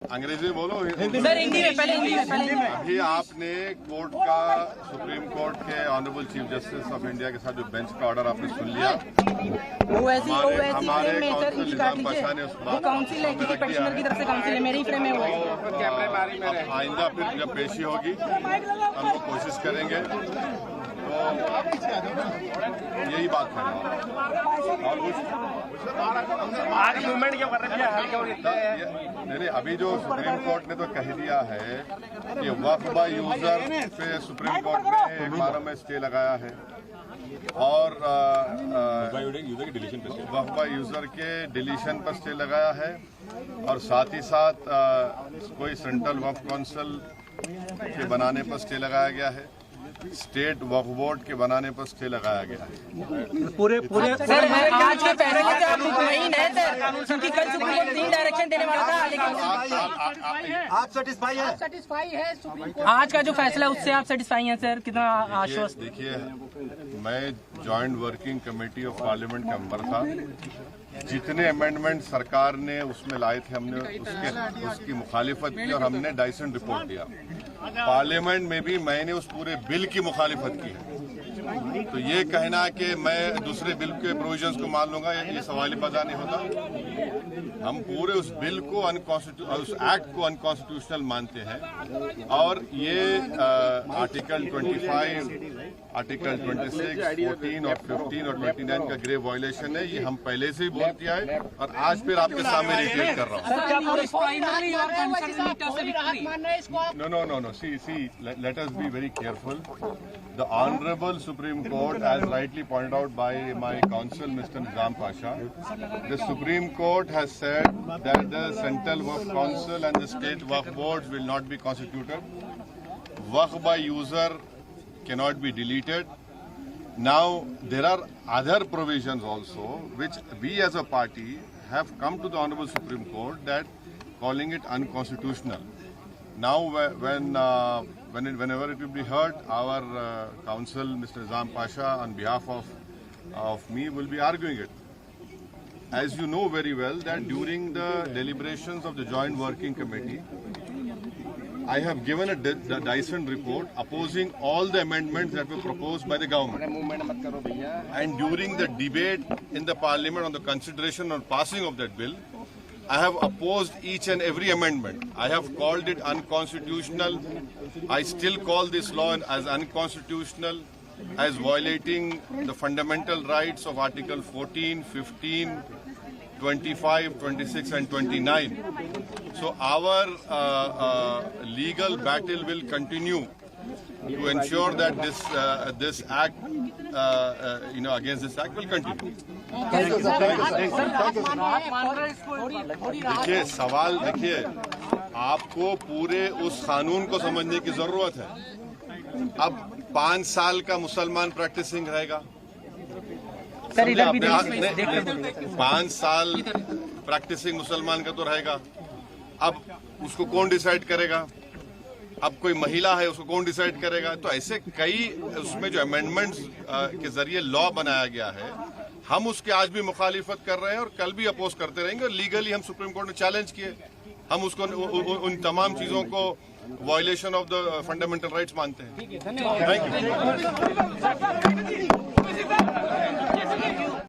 अंग्रेजी में बोलो। सर हिंदी में, पहले हिंदी में। अभी आपने कोर्ट का, सुप्रीम कोर्ट के honourable chief justice of India के साथ जो बेंच का ऑर्डर आपने सुन लिया, हमारे काउंसिल निजाम पाशा ने उस बात काउंसिल है, किसी पेटिशनर की तरफ से काउंसिल है, मेरी फ्रेम में हुआ है। आइंदा फिर जब पेशी होगी हम लोग कोशिश करेंगे, तो यही बात है। और आगे मूवमेंट क्यों कर रहे हैं? नहीं, अभी जो सुप्रीम कोर्ट ने तो कह दिया है कि वक्फ बाय यूजर पे सुप्रीम कोर्ट ने एक बार में स्टे लगाया है, और वक्फ बाय यूजर के डिलीशन पर स्टे लगाया है, और साथ ही साथ कोई सेंट्रल वक्फ काउंसिल के बनाने पर स्टे लगाया गया है, स्टेट वक्फ बोर्ड के बनाने पर स्टे लगाया गया है। पूरे सर आज के पहले के आप मुतमईन है सर, क्योंकि कल सुप्रीम कोर्ट 3 डायरेक्शन देने वाला था, लेकिन आप सेटिस्फाई है सुप्रीम कोर्ट आज का जो फैसला है उससे आप सेटिस्फाई हैं सर? कितना आश्वस्त? देखिए, मैं joint working committee of parliament का मेंबर था। जितने अमेंडमेंट सरकार ने उसमें लाए थे, हमने उसकी मुखालिफत की और हमने डाइसेंट रिपोर्ट दिया। पार्लियामेंट में भी मैंने उस पूरे बिल की मुखालिफत की है। तो ये कहना कि मैं दूसरे बिल के प्रोविजंस को मान लूंगा, ये सवाल पैदा नहीं होता। हम पूरे उस बिल को उस एक्ट को अनकॉन्स्टिट्यूशनल मानते हैं, और ये आर्टिकल 25, आर्टिकल 26, 14 और 15 और 29 का ग्रेव वायलेशन है। ये हम पहले से ही बोल किया है, और आज फिर आपके सामने रिपीट कर रहा हूँ। No. See, let us be very careful. The Honorable Supreme Court, as rightly pointed out by my counsel, Mr. Nizam Pasha, the Supreme Court has said that the Central Waqf Council and the State Waqf Boards will not be constituted. Waqf by user cannot be deleted. Now, there are other provisions also, which we as a party have come to the Honorable Supreme Court that calling it unconstitutional. Now, whenever it will be heard, our counsel, Mr. Nizam Pasha, on behalf of me, will be arguing it. As you know very well, that during the deliberations of the Joint Working Committee, I have given a Dyson report opposing all the amendments that were proposed by the government. And during the debate in the Parliament on the consideration or passing of that bill, I have opposed each and every amendment. I have called it unconstitutional. I still call this law as unconstitutional, as violating the fundamental rights of Article 14, 15, 25, 26 and 29. So our legal battle will continue to ensure that this act, against this act will continue. देखिए, सवाल देखिए, आपको पूरे उस कानून को समझने की जरूरत है। अब 5 साल का मुसलमान प्रैक्टिसिंग रहेगा, 5 साल प्रैक्टिसिंग मुसलमान का तो रहेगा। अब उसको कौन डिसाइड करेगा? अब कोई महिला है, उसको कौन डिसाइड करेगा? तो ऐसे कई उसमें जो अमेंडमेंट्स के जरिए लॉ बनाया गया है, हम उसके आज भी मुखालिफत कर रहे हैं और कल भी अपोज करते रहेंगे। और लीगली हम सुप्रीम कोर्ट में चैलेंज किए, हम उसको उन तमाम चीजों को violation of the fundamental rights मानते हैं। Thank you.